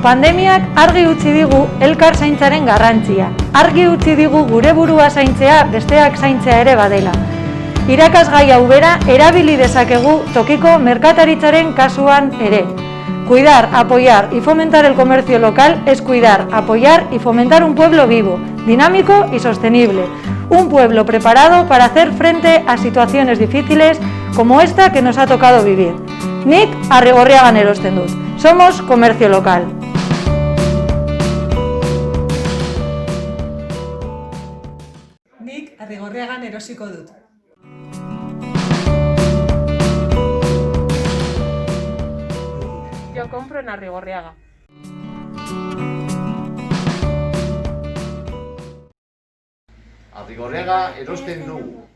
Pandemiak argi utzi digu elkar zaintzaren garrantzia. Argi utzi digu gure burua zaintzea besteak zaintzea ere badela. Irakasgai hau bera erabili dezakegu tokiko merkataritzaren kasuan ere. Cuidar, apoyar y fomentar el comercio local es cuidar, apoyar y fomentar un pueblo vivo, dinámico y sostenible. Un pueblo preparado para hacer frente a situaciones difíciles como esta que nos ha tocado vivir. Nik Arrigorriagan erosten dut. Somos comercio local. Nik Arrigorriagan erosiko dut. Yo compro en Arrigorriaga. Arrigorriaga erosten dugu.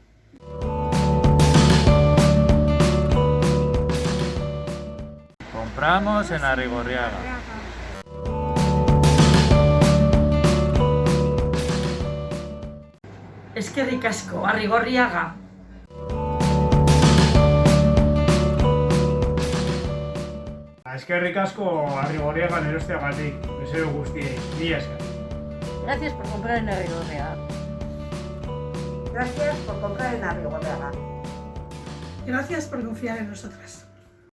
Compramos en Arrigorriaga. Eskerrik asko, Arrigorriaga. Eskerrik asko Arrigorriagan erosteagatik, bezero guztiei, mila esker. Gracias por comprar en Arrigorriaga. Gracias por comprar en Arrigorriaga. Gracias por confiar en nosotras.